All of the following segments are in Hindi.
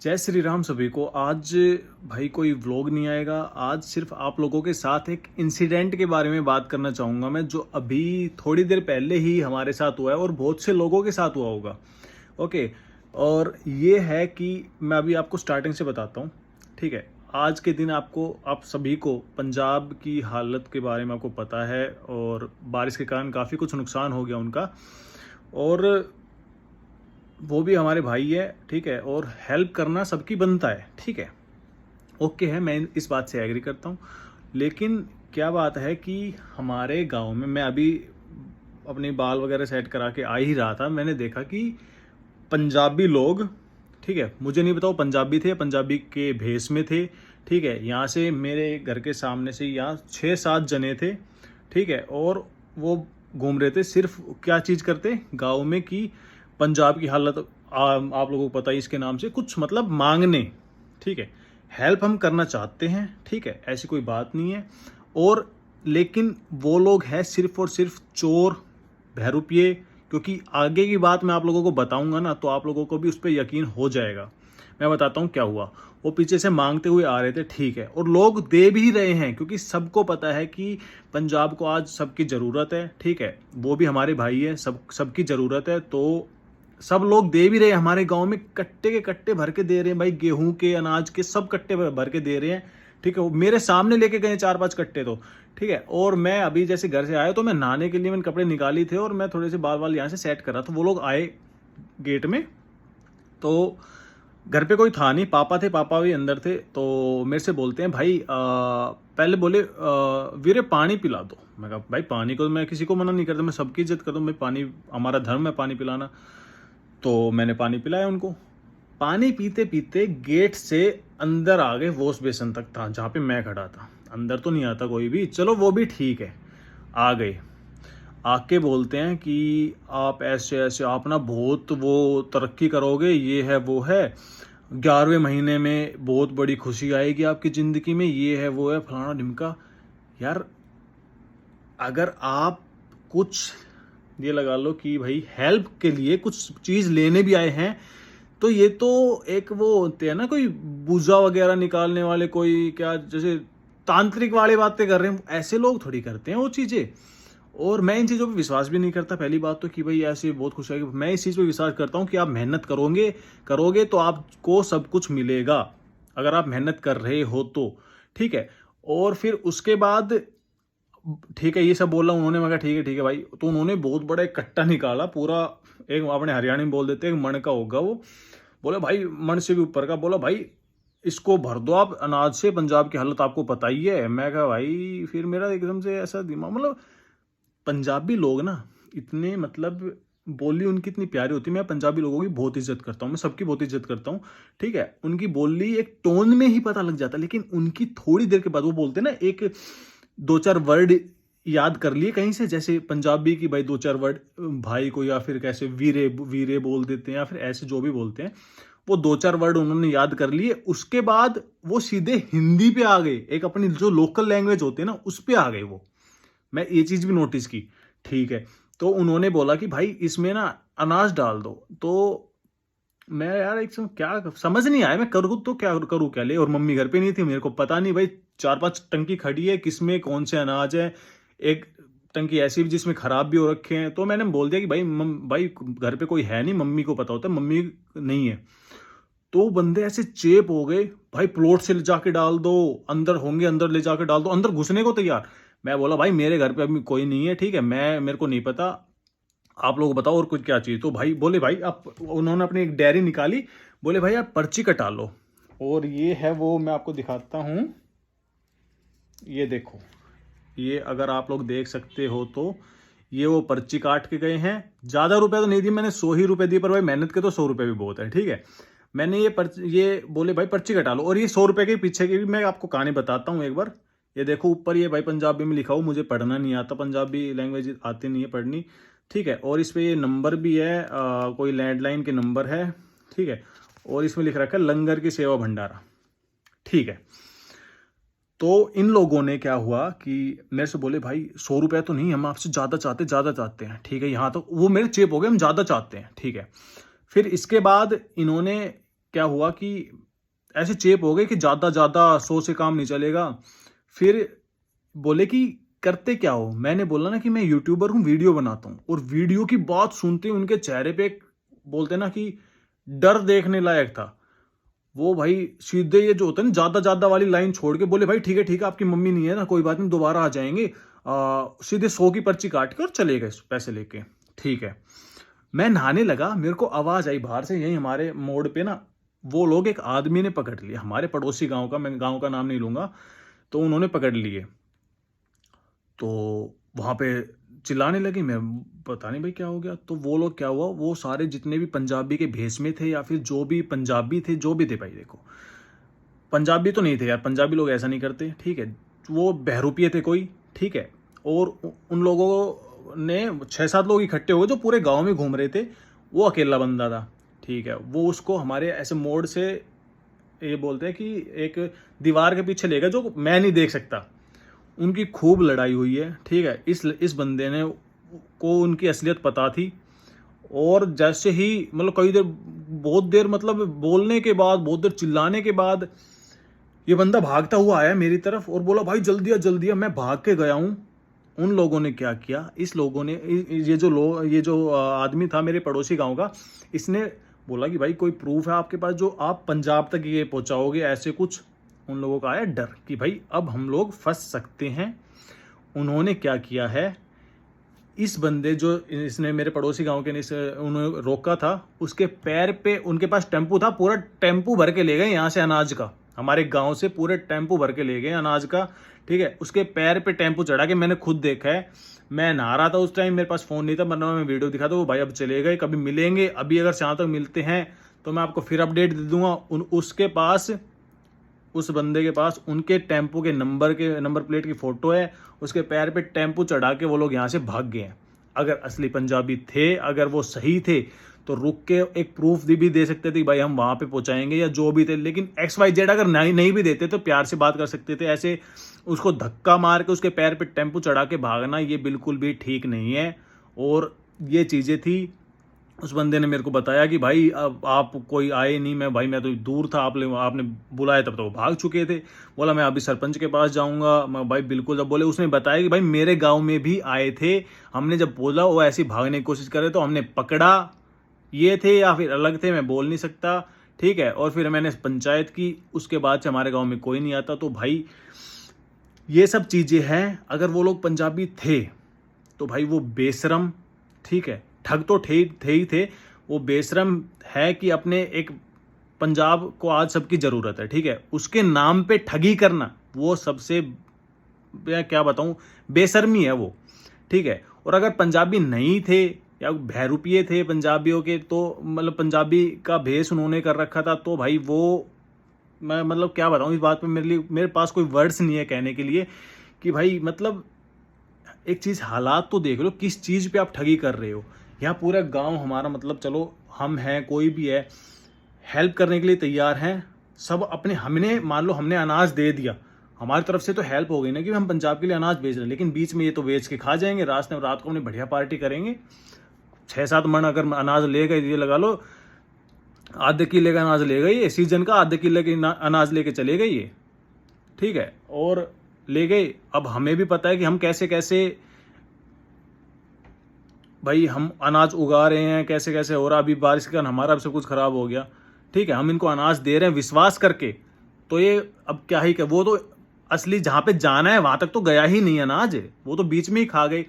जय श्री राम सभी को। आज भाई कोई व्लॉग नहीं आएगा। आज सिर्फ आप लोगों के साथ एक इंसिडेंट के बारे में बात करना चाहूँगा मैं, जो अभी थोड़ी देर पहले ही हमारे साथ हुआ है और बहुत से लोगों के साथ हुआ होगा। ओके। और ये है कि मैं अभी आपको स्टार्टिंग से बताता हूँ। ठीक है। आज के दिन आप सभी को पंजाब की हालत के बारे में आपको पता है, और बारिश के कारण काफ़ी कुछ नुकसान हो गया उनका। और वो भी हमारे भाई है, ठीक है, और हेल्प करना सबकी बनता है, ठीक है, ओके है, मैं इस बात से एग्री करता हूँ। लेकिन क्या बात है कि हमारे गांव में, मैं अभी अपने बाल वगैरह सेट करा के आ ही रहा था, मैंने देखा कि पंजाबी लोग, ठीक है, मुझे नहीं पता वो पंजाबी थे या पंजाबी के भेष में थे, ठीक है, यहाँ से मेरे घर के सामने से यहाँ 6-7 जने थे, ठीक है, और वो घूम रहे थे। सिर्फ क्या चीज़ करते गांव में कि पंजाब की हालत आप लोगों को पता ही, इसके नाम से कुछ मतलब मांगने, ठीक है, हेल्प हम करना चाहते हैं, ठीक है, ऐसी कोई बात नहीं है। और लेकिन वो लोग हैं सिर्फ और सिर्फ चोर बहरूपिये, क्योंकि आगे की बात मैं आप लोगों को बताऊंगा ना, तो आप लोगों को भी उस पर यकीन हो जाएगा। मैं बताता हूँ क्या हुआ। वो पीछे से मांगते हुए आ रहे थे, ठीक है, और लोग दे भी रहे हैं, क्योंकि सबको पता है कि पंजाब को आज सबकी ज़रूरत है, ठीक है, वो भी हमारे भाई है, सबकी ज़रूरत है, तो सब लोग दे भी रहे हैं। हमारे गांव में कट्टे के कट्टे भर के दे रहे हैं भाई, गेहूं के, अनाज के, सब कट्टे भर के दे रहे हैं, ठीक है। वो मेरे सामने लेके गए 4-5 कट्टे, तो ठीक है। और मैं अभी जैसे घर से आया तो मैं नहाने के लिए मैंने कपड़े निकाली थे, और मैं थोड़े से बाल बाल यहाँ से सेट कर रहा था। वो लोग आए गेट में, तो घर पे कोई था नहीं, पापा थे, पापा भी अंदर थे। तो मेरे से बोलते हैं भाई, पहले बोले वीरे पानी पिला दो। मैं कहा भाई पानी को मैं किसी को मना नहीं करता, मैं सबकी इज्जत करता हूँ, मैं पानी, हमारा धर्म है पानी पिलाना। तो मैंने पानी पिलाया उनको। पानी पीते पीते गेट से अंदर आ गए, वॉश बेसन तक था जहाँ पे मैं खड़ा था। अंदर तो नहीं आता कोई भी, चलो वो भी ठीक है, आ गए। आके बोलते हैं कि आप ऐसे ऐसे, आप ना बहुत वो तरक्की करोगे, ये है वो है, 11वें महीने में बहुत बड़ी खुशी आएगी आपकी ज़िंदगी में, ये है वो है, फलाना ढिमका। यार अगर आप कुछ, ये लगा लो कि भाई हेल्प के लिए कुछ चीज़ लेने भी आए हैं, तो ये तो एक वो होते हैं ना, कोई बूजा वगैरह निकालने वाले, कोई क्या जैसे तांत्रिक वाले बातें कर रहे हैं, ऐसे लोग थोड़ी करते हैं वो चीज़ें। और मैं इन चीज़ों पे विश्वास भी नहीं करता। पहली बात तो कि भाई ऐसे बहुत खुश है, मैं इस चीज़ पे विश्वास करता हूँ कि आप मेहनत करोगे करोगे तो आपको सब कुछ मिलेगा, अगर आप मेहनत कर रहे हो तो, ठीक है। और फिर उसके बाद, ठीक है, ये सब बोला उन्होंने, मगर ठीक है भाई। तो उन्होंने बहुत बड़ा एक कट्टा निकाला पूरा, एक अपने हरियाणा में बोल देते हैं मन का होगा वो, बोले भाई मन से भी ऊपर का, बोला भाई इसको भर दो आप अनाज से, पंजाब की हालत आपको पता ही है। मैं कहा भाई, फिर मेरा एकदम से ऐसा दिमाग, मतलब पंजाबी लोग ना इतने, मतलब बोली उनकी इतनी प्यारी होती है। मैं पंजाबी लोगों की बहुत इज्जत करता हूँ, मैं सबकी बहुत इज्जत करता हूँ, ठीक है। उनकी बोली एक टोन में ही पता लग जाता है, लेकिन उनकी थोड़ी देर के बाद वो बोलते हैं ना, एक 2-4 वर्ड याद कर लिए कहीं से, जैसे पंजाबी की भाई 2-4 वर्ड भाई को, या फिर कैसे वीरे वीरे बोल देते हैं, या फिर ऐसे जो भी बोलते हैं, वो 2-4 वर्ड उन्होंने याद कर लिए। उसके बाद वो सीधे हिंदी पे आ गए, एक अपनी जो लोकल लैंग्वेज होती है ना उस पे आ गए वो। मैं ये चीज भी नोटिस की, ठीक है। तो उन्होंने बोला कि भाई इसमें ना अनाज डाल दो। तो मैं यार एक क्या समझ नहीं आया, मैं करूँ तो क्या करूँ, क्या ले, और मम्मी घर पे नहीं थी, मेरे को पता नहीं भाई 4-5 टंकी खड़ी है, किसमें कौन से अनाज है। एक टंकी ऐसी भी जिसमें खराब भी हो रखे हैं। तो मैंने बोल दिया कि भाई भाई घर पे कोई है नहीं, मम्मी को पता होता है, मम्मी नहीं है। तो बंदे ऐसे चेप हो गए, भाई प्लॉट से ले जाके डाल दो, अंदर होंगे अंदर ले जाके डाल दो, अंदर घुसने को तैयार। मैं बोला भाई मेरे घर पे अभी कोई नहीं है, ठीक है, मेरे को नहीं पता, आप लोग बताओ और कुछ क्या चाहिए। तो भाई बोले भाई आप, उन्होंने अपनी एक डायरी निकाली, बोले भाई आप पर्ची कटा लो। और ये है वो, मैं आपको दिखाता हूँ, ये देखो, ये अगर आप लोग देख सकते हो तो ये वो पर्ची काट के गए हैं। ज़्यादा रुपए तो नहीं दिए मैंने, 100 ही रुपए दिए, पर भाई मेहनत के तो 100 रुपए भी बहुत है, ठीक है। मैंने ये बोले भाई पर्ची कटा लो। और ये 100 रुपए के पीछे की भी मैं आपको कहानी बताता हूँ एक बार। ये देखो ऊपर, ये भाई पंजाबी में लिखा हो, मुझे पढ़ना नहीं आता, पंजाबी लैंग्वेज आती नहीं है पढ़नी, ठीक है। और इस पे ये नंबर भी है, कोई लैंडलाइन के नंबर है, ठीक है। और इसमें लिख रखा है लंगर की सेवा भंडारा, ठीक है। तो इन लोगों ने क्या हुआ कि मेरे से बोले भाई 100 रुपया तो नहीं, हम आपसे ज़्यादा चाहते हैं, ठीक है। यहाँ तो वो मेरे चेप हो गए, हम ज़्यादा चाहते हैं, ठीक है। फिर इसके बाद इन्होंने क्या हुआ कि ऐसे चेप हो गए कि ज़्यादा 100 से काम नहीं चलेगा। फिर बोले कि करते क्या हो? मैंने बोला ना कि मैं यूट्यूबर हूँ, वीडियो बनाता हूँ। और वीडियो की बात सुनते ही उनके चेहरे पे एक बोलते ना कि डर देखने लायक था। वो भाई सीधे ये जो होता है ना ज़्यादा वाली लाइन छोड़ के बोले, भाई ठीक है, आपकी मम्मी नहीं है ना, कोई बात नहीं, दोबारा आ जाएंगे। सीधे 100 की पर्ची काट के और चले गए पैसे लेके। ठीक है, मैं नहाने लगा, मेरे को आवाज़ आई बाहर से, यहीं हमारे मोड़ पे ना वो लोग, एक आदमी ने पकड़ लिया, हमारे पड़ोसी गांव का, मैं गांव का नाम नहीं लूंगा, तो उन्होंने पकड़ लिए। तो वहाँ पे चिल्लाने लगी, मैं पता नहीं भाई क्या हो गया। तो वो लोग क्या हुआ, वो सारे जितने भी पंजाबी के भेष में थे या फिर जो भी पंजाबी थे, जो भी थे भाई, देखो पंजाबी तो नहीं थे यार, पंजाबी लोग ऐसा नहीं करते, ठीक है, वो बहरूपिये थे कोई, ठीक है। और उन लोगों ने 6-7 लोग इकट्ठे हुए जो पूरे गांव में घूम रहे थे। वो अकेला बंदा था, ठीक है। वो उसको हमारे ऐसे मोड़ से, ये बोलते हैं कि एक दीवार के पीछे ले गए जो मैं नहीं देख सकता। उनकी खूब लड़ाई हुई है, ठीक है। इस बंदे ने को उनकी असलियत पता थी। और जैसे ही मतलब कई देर, बहुत देर मतलब बोलने के बाद, बहुत देर चिल्लाने के बाद, ये बंदा भागता हुआ आया मेरी तरफ और बोला, भाई जल्दी आ। मैं भाग के गया हूँ। उन लोगों ने क्या किया, इस लोगों ने, ये जो आदमी था मेरे पड़ोसी गांव का, इसने बोला कि भाई कोई प्रूफ है आपके पास जो आप पंजाब तक ये पहुंचाओगे, ऐसे कुछ। उन लोगों का आया डर कि भाई अब हम लोग फंस सकते हैं। उन्होंने क्या किया है, इस बंदे जो इसने मेरे पड़ोसी गांव के उन्होंने रोका था, उसके पैर पे, उनके पास टेम्पू था, पूरा टेम्पू भर के ले गए यहाँ से अनाज का, हमारे गांव से पूरे टेम्पू भर के ले गए अनाज का, ठीक है। उसके पैर पे टेम्पू चढ़ा के, मैंने खुद देखा है। मैं नहा रहा था उस टाइम, मेरे पास फोन नहीं था, वरना मैं वीडियो दिखा था। वो भाई अब चले गए, कभी मिलेंगे, अभी अगर शाम तक मिलते हैं तो मैं आपको फिर अपडेट दे दूंगा। उसके पास, उस बंदे के पास उनके टेम्पो के नंबर प्लेट की फोटो है। उसके पैर पे टेम्पो चढ़ा के वो लोग यहाँ से भाग गए हैं। अगर असली पंजाबी थे, अगर वो सही थे, तो रुक के एक प्रूफ भी दे सकते थे कि भाई हम वहां पे पहुंचाएंगे, या जो भी थे। लेकिन XYZ अगर नहीं भी देते तो प्यार से बात कर सकते थे। ऐसे उसको धक्का मार के उसके पैर पे टेम्पो चढ़ा के भागना, ये बिल्कुल भी ठीक नहीं है। और ये चीजें थी। उस बंदे ने मेरे को बताया कि भाई अब आप कोई आए नहीं, मैं तो दूर था, आपने बुलाया तब तो वो भाग चुके थे। बोला मैं अभी सरपंच के पास जाऊंगा। मैं भाई बिल्कुल, जब बोले, उसने बताया कि भाई मेरे गांव में भी आए थे, हमने जब बोला वो ऐसी भागने की कोशिश करे तो हमने पकड़ा। ये थे या फिर अलग थे, मैं बोल नहीं सकता, ठीक है। और फिर मैंने पंचायत की, उसके बाद से हमारे गाँव में कोई नहीं आता। तो भाई ये सब चीज़ें हैं। अगर वो लोग पंजाबी थे तो भाई वो बेशरम, ठीक है, ठग तो थे ही थे। वो बेशरम है कि अपने एक पंजाब को आज सबकी ज़रूरत है, ठीक है, उसके नाम पे ठगी करना, वो सबसे, मैं क्या बताऊं, बेशर्मी है वो, ठीक है। और अगर पंजाबी नहीं थे या बहरूपिये थे पंजाबियों के, तो मतलब पंजाबी का भेष उन्होंने कर रखा था, तो भाई वो, मैं मतलब क्या बताऊं इस बात पे, मेरे पास कोई वर्ड्स नहीं है कहने के लिए कि भाई मतलब एक चीज़, हालात तो देख लो, किस चीज़ पे आप ठगी कर रहे हो। यहाँ पूरा गांव हमारा, मतलब चलो हम हैं, कोई भी है, हेल्प करने के लिए तैयार हैं सब अपने। हमने मान लो हमने अनाज दे दिया, हमारी तरफ से तो हेल्प हो गई ना कि हम पंजाब के लिए अनाज भेज रहे हैं। लेकिन बीच में ये तो बेच के खा जाएंगे, रात को अपनी बढ़िया पार्टी करेंगे। 6-7 मन अगर अनाज ले गए, ये लगा लो आधे किले का अनाज ले गए, ये सीजन का आधे किले के अनाज लेके चले गए ये, ठीक है। और ले गए, अब हमें भी पता है कि हम कैसे कैसे भाई हम अनाज उगा रहे हैं, कैसे कैसे हो रहा। अभी बारिश के कारण हमारा भी सब कुछ खराब हो गया, ठीक है। हम इनको अनाज दे रहे हैं विश्वास करके, तो ये अब क्या ही कर, वो तो असली जहाँ पे जाना है वहां तक तो गया ही नहीं अनाज, वो तो बीच में ही खा गई।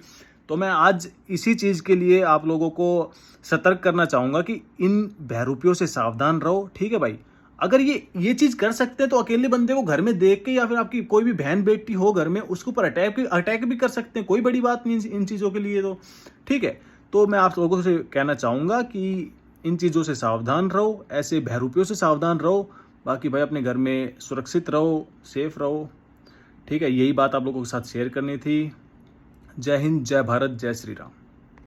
तो मैं आज इसी चीज के लिए आप लोगों को सतर्क करना चाहूंगा कि इन बहरूपियों से सावधान रहो, ठीक है भाई। अगर ये चीज कर सकते हैं तो अकेले बंदे को घर में देख के, या फिर आपकी कोई भी बहन बेटी हो घर में, उसके ऊपर अटैक भी कर सकते हैं। कोई बड़ी बात नहीं इन चीजों के लिए, तो ठीक है। तो मैं आप लोगों से कहना चाहूंगा कि इन चीज़ों से सावधान रहो, ऐसे बहरूपियों से सावधान रहो। बाकी भाई अपने घर में सुरक्षित रहो, सेफ रहो, ठीक है। यही बात आप लोगों के साथ शेयर करनी थी। जय हिंद, जय भारत, जय श्री राम।